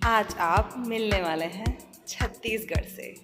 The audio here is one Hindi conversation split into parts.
आज आप मिलने वाले हैं छत्तीसगढ़ से।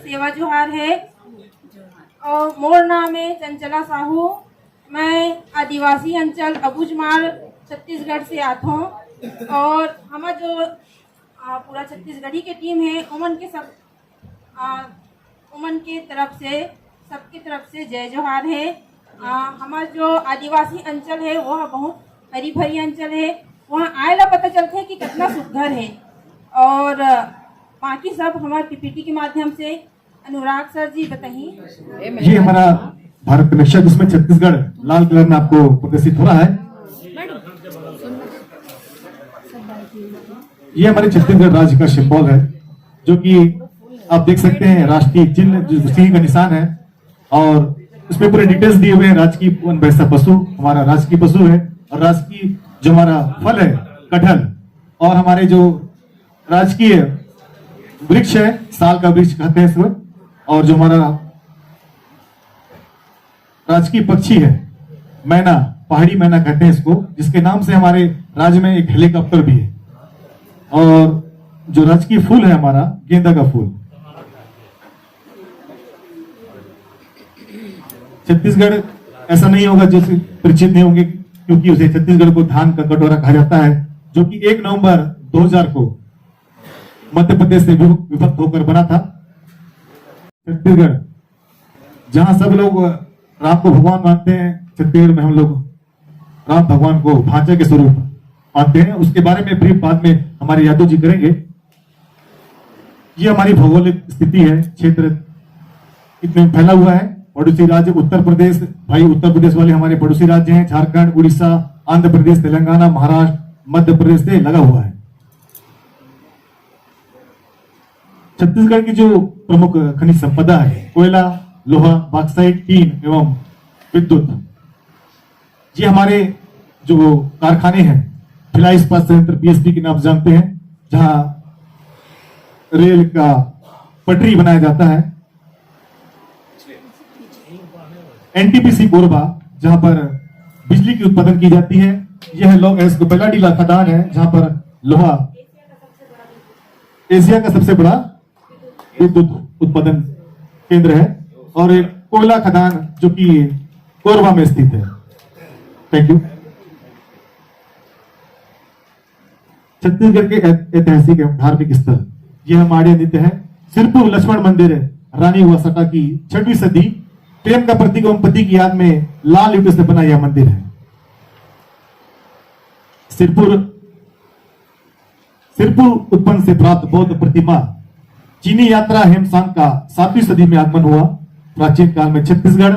सेवा जोहार है और मोर नाम है चंचला साहू। मैं आदिवासी अंचल अबूझमाड़ छत्तीसगढ़ से आता हूँ और हमारा जो पूरा छत्तीसगढ़ी के टीम है उमन के उमन के तरफ से सबके तरफ से जय जोहार है। हमारा जो आदिवासी अंचल है वह बहुत हरी भरी अंचल है। वहाँ आएला पता चलता है कि कितना सुघर है और बाकी सब हमारे पीपीटी के माध्यम से अनुराग सर जी बताइए। ये हमारा भारत नक्शा जिसमें छत्तीसगढ़ लाल कलर में आपको प्रदर्शित हो रहा है। ये हमारे छत्तीसगढ़ राज्य का सिंबल है जो कि आप देख सकते हैं राष्ट्रीय चिन्ह जो सिंह का निशान है और उसमें पूरे डिटेल्स दिए हुए हैं। राजकीय वैसा पशु हमारा राजकीय पशु है और राजकीय जो हमारा फल है कटहल और हमारे जो राजकीय वृक्ष है साल का वृक्ष कहते हैं इसको और जो हमारा राजकीय पक्षी है मैना पहाड़ी मैना कहते हैं इसको जिसके नाम से हमारे राज्य में एक हेलीकॉप्टर भी है और जो राजकीय फूल है हमारा गेंदा का फूल। छत्तीसगढ़ ऐसा नहीं होगा जो परिचित नहीं होंगे क्योंकि उसे छत्तीसगढ़ को धान का कटोरा कहा जाता है जो कि 1 नवंबर 2000 को मध्य प्रदेश से विभक्त होकर बना था। छत्तीसगढ़ जहां सब लोग राम को भगवान मानते हैं छत्तीसगढ़ में हम लोग राम भगवान को भांजे के स्वरूप मानते हैं, उसके बारे में ब्रीफ बाद में हमारे यादव जी करेंगे। ये हमारी भौगोलिक स्थिति है, क्षेत्र इतने में फैला हुआ है। पड़ोसी राज्य उत्तर प्रदेश, भाई उत्तर प्रदेश वाले हमारे पड़ोसी राज्य हैं, झारखंड, उड़ीसा, आंध्र प्रदेश, तेलंगाना, महाराष्ट्र, मध्य प्रदेश से लगा हुआ है। छत्तीसगढ़ की जो प्रमुख खनिज संपदा है, कोयला, लोहा, बॉक्साइट, टीन एवं विद्युत, ये हमारे जो कारखाने हैं, भिलाई इस्पात संयंत्र पीएसपी के नाम से जानते हैं, जहां रेल का पटरी बनाया जाता है। एनटीपीसी कोरबा, जहां पर बिजली की उत्पादन की जाती है। यह बेलाडीला खदान है, जहां पर लोहा एशिया का सबसे बड़ा विद्युत उत्पादन केंद्र है, और एक कोयला खदान जो कि कोरबा में स्थित है। Thank you. छत्तीसगढ़ के ऐतिहासिक एवं धार्मिक स्थल, यह माड़िया नृत्य है। सिरपुर लक्ष्मण मंदिर है, रानी वासटा की 6वीं सदी प्रेम का प्रतीक एवं पति की याद में लाल ईंटों से बना यह मंदिर है। सिरपुर उत्पन्न से प्राप्त बौद्ध प्रतिमा, चीनी यात्रा हेमसांग का 7वीं सदी में आगमन हुआ। प्राचीन काल में छत्तीसगढ़,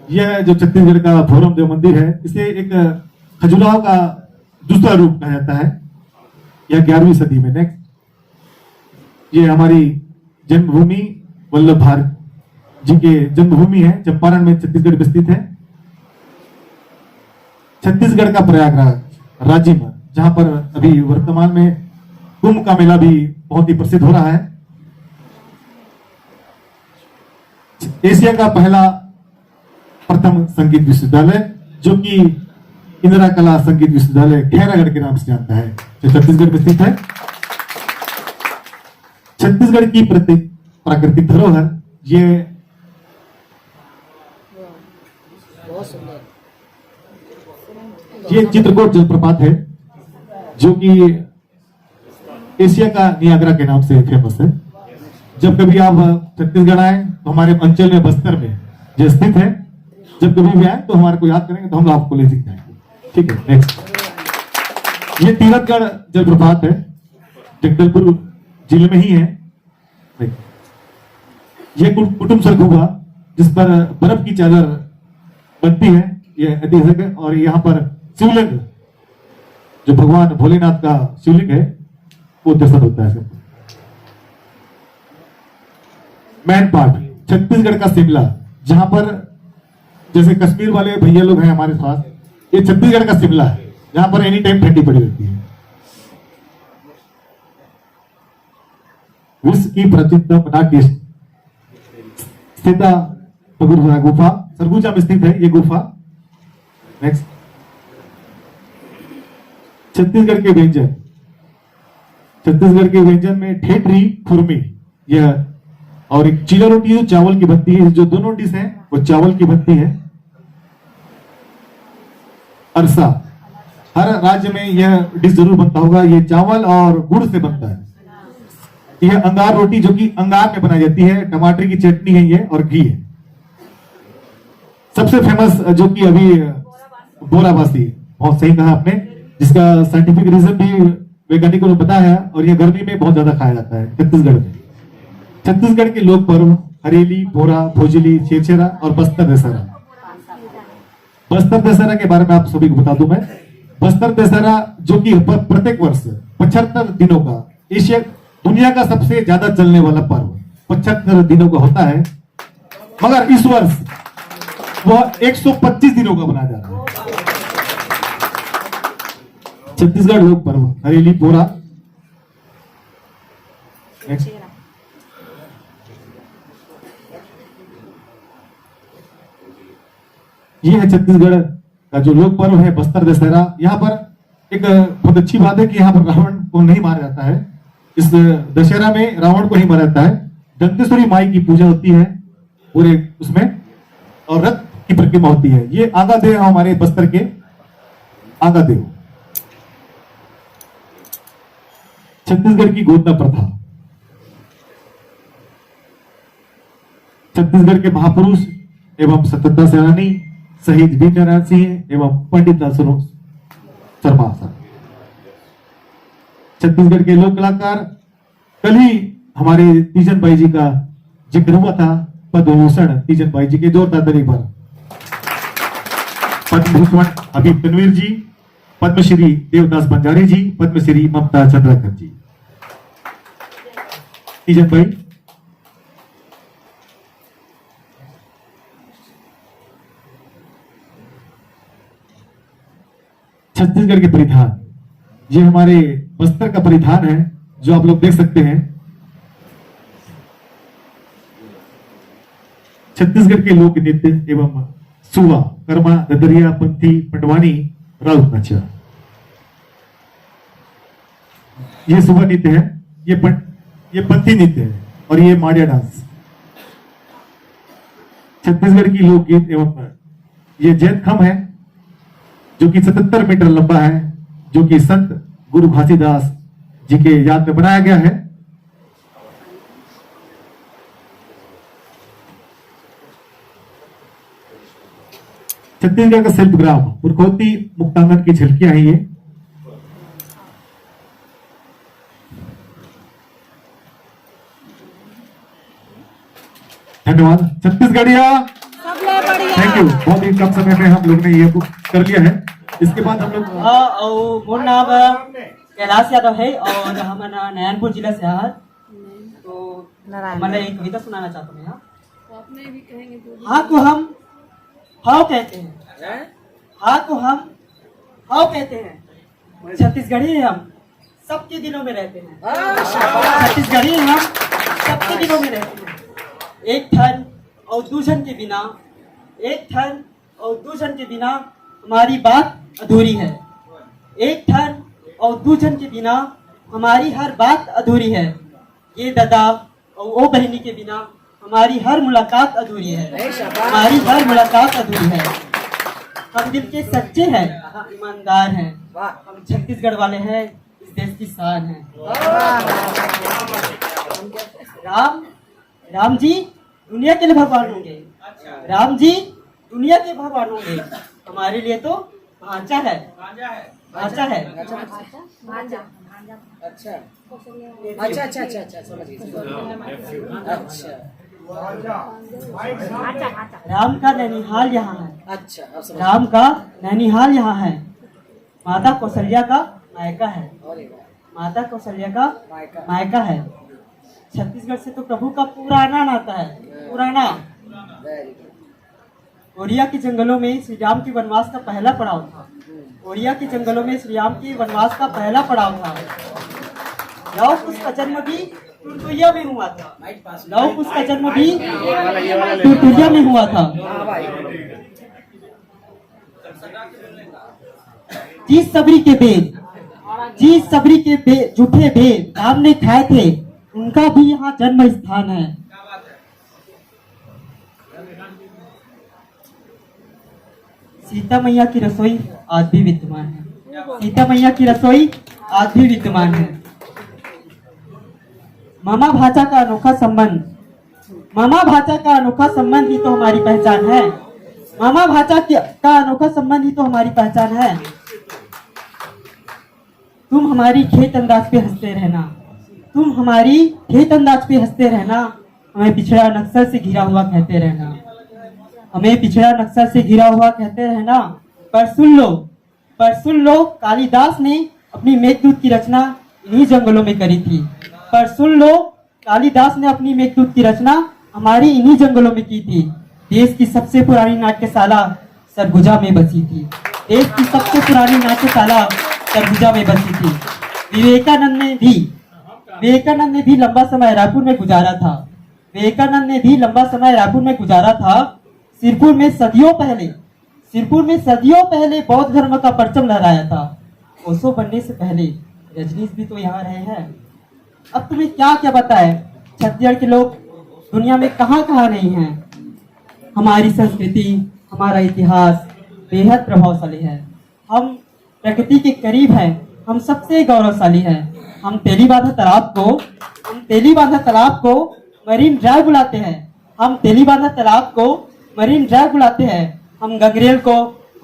यह जो छत्तीसगढ़ का भोरम देव मंदिर है, इसे एक खजुराहो का दूसरा रूप कहा जाता है। यह 11वीं सदी में। नेक्स्ट, ये हमारी जन्मभूमि वल्लभ भारत जी के जन्मभूमि है, चंपारण में छत्तीसगढ़ स्थित है। छत्तीसगढ़ का प्रयागराज राज्य में, जहां पर अभी वर्तमान में कुंभ का मेला भी बहुत ही प्रसिद्ध हो रहा है। एशिया का पहला प्रथम संगीत विश्वविद्यालय, जो कि इंदिरा कला संगीत विश्वविद्यालय खैरागढ़ के नाम से जानता है, जो छत्तीसगढ़ में स्थित है। छत्तीसगढ़ की प्राकृतिक धरोहर, ये चित्रकूट जलप्रपात है, जो कि एशिया का नियाग्रा के नाम से फेमस है। जब कभी आप छत्तीसगढ़ आए तो हमारे अंचल में, बस्तर में जो स्थित है, जब कभी भी आए तो हमारे को याद करेंगे तो हम आपको ले जाएंगे। ठीक है। नेक्स्ट, ये तीरथगढ़ जलप्रपात है, जगदलपुर जिले में ही है। यह कुटुंब सरगुगा, जिस पर बर्फ की चादर बनती है, यह ऐतिहासिक है। और यहाँ पर शिवलिंग, जो भगवान भोलेनाथ का शिवलिंग है, वो दर्शन होता है। मैनपाट, छत्तीसगढ़ का शिमला, जहां पर जैसे कश्मीर वाले भैया लोग हैं हमारे पास, ये छत्तीसगढ़ का शिमला है, जहां पर एनी टाइम ठंडी पड़ी रहती है। विश्व की प्राचीनतम नाट्य स्थित गुफा सरगुजा में स्थित है, ये गुफा। नेक्स्ट, छत्तीसगढ़ के व्यंजन, छत्तीसगढ़ के व्यंजन में ठेठरी, खुरमी, यह और एक चीला रोटी जो चावल की बनती है। जो दोनों डिश हैं वो चावल की बनती है। अरसा, हर राज्य में यह डिश जरूर बनता होगा। ये चावल और गुड़ से बनता है। यह अंगार रोटी, जो कि अंगार में बनाई जाती है, टमाटर की चटनी है ये, और घी है। सबसे फेमस जो कि अभी बोराबासी, बहुत सही कहा आपने, जिसका साइंटिफिक रीजन भी वैज्ञानिकों ने बताया है, और यह गर्मी में बहुत ज्यादा खाया जाता है छत्तीसगढ़ में। छत्तीसगढ़ के लोक पर्व हरेली, बोरा, भोजली, छेरछेरा और बस्तर दशहरा। बस्तर दशहरा के बारे में आप सभी को बता दूं मैं। बस्तर दशहरा, जो कि प्रत्येक वर्ष 75 दिनों का, एशिया दुनिया का सबसे ज्यादा चलने वाला पर्व 75 दिनों का होता है, मगर इस वर्ष वह 125 दिनों का बनाया जा रहा है। छत्तीसगढ़ लोक पर्व हरेली, बोरा। नेक्स्ट, ये है छत्तीसगढ़ का जो लोक पर्व है, बस्तर दशहरा। यहाँ पर एक बहुत अच्छी बात है कि यहाँ पर रावण को नहीं मारा जाता है। इस दशहरा में रावण को नहीं मारा जाता है। दंतेश्वरी माई की पूजा होती है पूरे उसमें, और रथ की प्रतिमा होती है। ये आगा देव हमारे बस्तर के आगा देव। छत्तीसगढ़ की गोदना प्रथा, छत्तीसगढ़ के महापुरुष एवं स्वतंत्रता सेनानी शहीद वीर नारायण सिंह एवं पंडित लाल शर्मा साहब। छत्तीसगढ़ के लोक कलाकार, कल ही हमारे तीजन भाई जी का जिक्र हुआ था, पद्म भूषण तीजन भाई जी के जोरदार ताली पर। पद्म भूषण हबीब तनवीर जी, पद्मश्री देवदास बंजारे जी, पद्मश्री ममता चंद्रकर जी। तीजन भाई छत्तीसगढ़ के परिधान, ये हमारे बस्तर का परिधान है जो आप लोग देख सकते हैं। छत्तीसगढ़ के लोक नृत्य एवं सुवा, कर्मा, ददरिया, पंथी, पंडवानी, राउत नाचा, ये सुवा नृत्य है, ये पंथी नृत्य है और ये माड़िया डांस। छत्तीसगढ़ की लोकगीत एवं ये जैन खम है जो कि 77 मीटर लंबा है, जो कि संत गुरु घासीदास जी के याद में बनाया गया है। छत्तीसगढ़ का शिल्पग्राम पुरखौती मुक्तांगन की झलकियां हैं ये। धन्यवाद छत्तीसगढ़िया, थैंक यू। बहुत ही कम समय में हम लोग ने ये कर लिया है। इसके बाद हम लोग मोर नाम कैलाश यादव है और हमारा नयनपुर जिला से है। तो मैंने एक कविता सुनाना चाहता हूँ यहाँ। हाँ को हम हाउ कहते हैं, हाँ को हम हाउ कहते हैं, छत्तीसगढ़ी हम सबके दिलों में रहते हैं। छत्तीसगढ़ी हम सबके दिलों में रहते हैं। एक ठन और दूसरन के बिना, एक ठन और दूसरन के बिना हमारी बात अधूरी है। एक ठन और दूसरन के बिना हमारी हर बात अधूरी है। ये दादा और वो बहनी के बिना हमारी हर मुलाकात अधूरी है। हमारी हर मुलाकात अधूरी है। हम दिल के सच्चे हैं, ईमानदार हैं, हम छत्तीसगढ़ वाले हैं, इस देश की शान है। राम जी दुनिया के लिए भगवान होंगे, राम जी दुनिया के भगवान होंगे, हमारे लिए तो भांजा है, भांजा है। राम का नैनीहाल यहाँ है, राम का नैनीहाल यहाँ है। माता कौशल्या का मायका है, माता कौशल्या का मायका है। छत्तीसगढ़ से तो प्रभु का पुराना नाता है, पुराना। ओडिया के जंगलों में श्री राम के वनवास का पहला पड़ाव था। ओडिया के जंगलों में श्री राम के वनवास का पहला पड़ाव था। लव कुश का जन्म भी टुरटुरिया में हुआ था। लव कुश का जन्म भी टुरटुरिया में हुआ था। जिस सबरी के बेद, जिस सबरी के झूठे भेद राम ने खाए थे, उनका भी यहाँ जन्म स्थान है। सीता मैया की रसोई आज भी विद्यमान है। सीता मैया की रसोई आज भी विद्यमान है। मामा भाचा का अनोखा संबंध, मामा भाचा का अनोखा संबंध ही तो हमारी पहचान है। मामा भाचा का अनोखा संबंध ही तो हमारी पहचान है। तुम हमारी खेत अंदाज पे हंसते रहना, तुम हमारी खेत अंदाज पे हंसते रहना। हमें पिछड़ा नक्सल से घिरा हुआ कहते रहना, हमें पिछड़ा नक्सल से घिरा हुआ कहते रहना। पर सुन लो कालिदास ने अपनी मेघदूत की रचना इन्हीं जंगलों में करी थी। पर सुन लो कालिदास ने अपनी मेघदूत की रचना हमारी इन्हीं जंगलों में की थी। देश की सबसे पुरानी नाट्यशाला सरगुजा में बसी थी। देश की सबसे पुरानी नाट्यशाला सरगुजा में बसी थी। विवेकानंद ने भी लंबा समय रायपुर में गुजारा था। विवेकानंद ने भी लंबा समय रायपुर में गुजारा था। सिरपुर में सदियों पहले बौद्ध धर्म का परचम लहराया था। ओशो बनने से पहले रजनीश भी तो यहाँ रहे हैं। अब तुम्हें क्या क्या बताए, छत्तीसगढ़ के लोग दुनिया में कहाँ कहाँ नहीं हैं। हमारी संस्कृति, हमारा इतिहास बेहद प्रभावशाली है। हम प्रकृति के करीब हैं, हम सबसे गौरवशाली हैं। हम तेलीबांधा तालाब को मरीन ड्राइव बुलाते हैं। हम तेलीबांधा तालाब को मरीन ड्राइव बुलाते हैं। हम गंगरेल को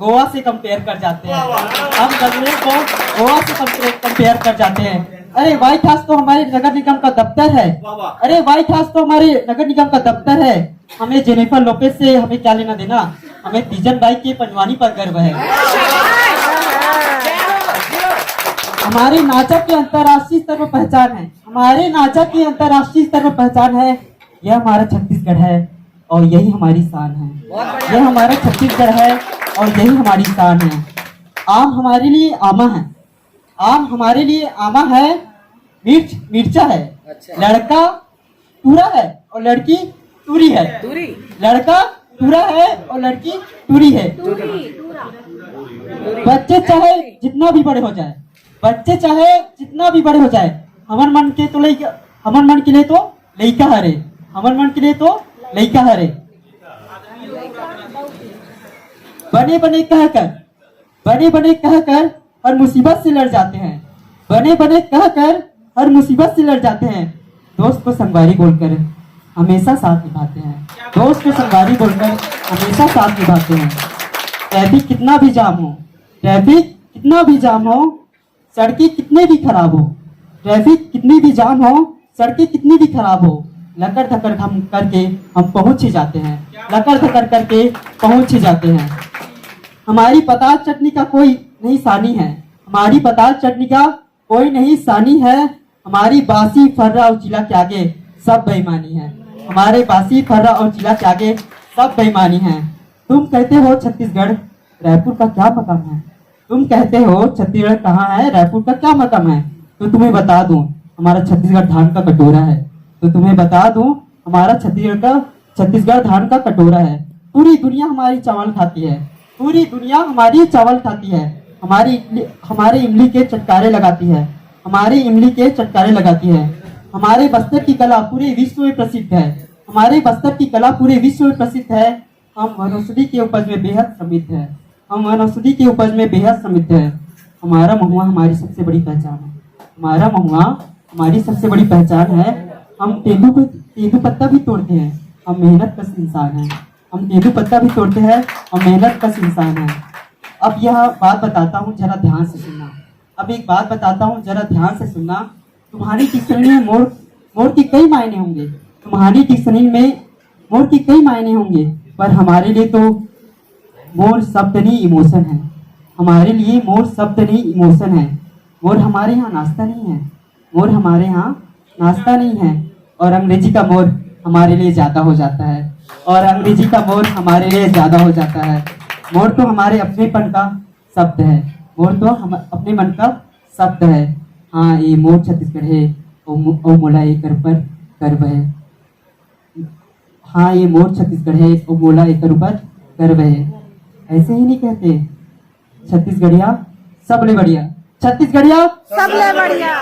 गोवा से कंपेयर कर जाते हैं। हम गंगरेल को गोवा से कंपेयर कर जाते हैं। अरे व्हाइट हाउस तो हमारे नगर निगम का दफ्तर है। अरे व्हाइट हाउस तो हमारे नगर निगम का दफ्तर है। हमें जेनिफर लोपेज से हमें क्या लेना देना, हमें तीजन बाई के पंजवानी पर गर्व है। हमारे नाचक की अंतर्राष्ट्रीय स्तर पर पहचान है। हमारे नाचक की अंतर्राष्ट्रीय स्तर पर पहचान है। यह हमारा छत्तीसगढ़ है और यही हमारी शान है। यह हमारा छत्तीसगढ़ है और यही हमारी शान है। आम हमारे लिए आमा है। आम हमारे लिए आमा है। मिर्च मिर्चा है। लड़का टूरा है और लड़की टूरी है। लड़का टूरा है और लड़की टूरी है। बच्चे चाहे जितना भी बड़े हो जाए, बच्चे चाहे जितना भी बड़े हो जाए, हमन मन के लिए तो लइका हरे। हमन मन के लिए तो लइका हरे। बने बने कहकर हर मुसीबत से लड़ जाते हैं। बने बने कहकर हर मुसीबत से लड़ जाते हैं। दोस्त को संगवारी बोलकर हमेशा साथ निभाते हैं। दोस्त को संगवारी बोलकर हमेशा साथ निभाते हैं। ट्रैफिक कितना भी जाम हो, ट्रैफिक कितना भी जाम हो, सड़कें कितने भी खराब हो, ट्रैफिक कितनी भी जाम हो, सड़कें कितनी भी खराब हो, लकड़ धकड़ हम करके हम पहुंच ही जाते हैं। लकड़ धकड़ करके पहुंच ही जाते हैं। हमारी पताल चटनी का कोई नहीं सानी है। हमारी पताल चटनी का कोई नहीं सानी है। हमारी बासी फर्रा और चिला के आगे सब बेईमानी है। हमारे बासी फर्रा और चिला के आगे सब बेईमानी है। तुम कहते हो छत्तीसगढ़ रायपुर का क्या मकाम है। तुम कहते हो छत्तीसगढ़ कहाँ है, रायपुर का क्या मकाम है। तो तुम्हें बता दूं हमारा छत्तीसगढ़ धान का कटोरा है। तो तुम्हें बता दूं हमारा छत्तीसगढ़ धान का कटोरा है। पूरी दुनिया हमारी चावल खाती है। पूरी दुनिया हमारी चावल खाती है। हमारे इमली के चटकारे लगाती है। हमारी इमली के चटकारे लगाती है। हमारे बस्तर की कला पूरे विश्व में प्रसिद्ध है। हमारे बस्तर की कला पूरे विश्व में प्रसिद्ध है। हम वनौषधि के उपज में बेहद समृद्ध है। हम वनौषधि के उपज में बेहद समृद्ध है। हमारा महुआ हमारी सबसे बड़ी पहचान है। हमारा महुआ हमारी सबसे बड़ी पहचान है। हम तेंदू पत्ता भी तोड़ते हैं। हम मेहनत कश इंसान हैं। हम तेंदू पत्ता भी तोड़ते हैं। हम मेहनत कश इंसान हैं। अब यह बात बताता हूँ, जरा ध्यान से सुनना। अब एक बात बताता हूँ, जरा ध्यान से सुनना। तुम्हारी डिक्शनरी में मोर के कई मायने होंगे। तुम्हारी डिक्शनरी में मोर के कई मायने होंगे, पर हमारे लिए तो मोर शब्द नहीं इमोशन है। हमारे लिए मोर शब्द नहीं इमोशन है। मोर हमारे यहाँ नाश्ता नहीं है। मोर हमारे यहाँ नाश्ता नहीं है। और अंग्रेजी का मोर हमारे लिए ज्यादा हो जाता है। और अंग्रेजी का मोर हमारे लिए ज्यादा हो जाता है। मोर तो हमारे अपनेपन का शब्द है। मोर तो हम अपने मन का शब्द है। हाँ, ये मोर छत्तीसगढ़ है। ओ मोला एक पर गर्व है। हाँ, ये मोर छत्तीसगढ़ है। ओ मोला एक पर गर्व है। ऐसे ही नहीं कहते छत्तीसगढ़िया सबले बढ़िया। छत्तीसगढ़िया सबले बढ़िया।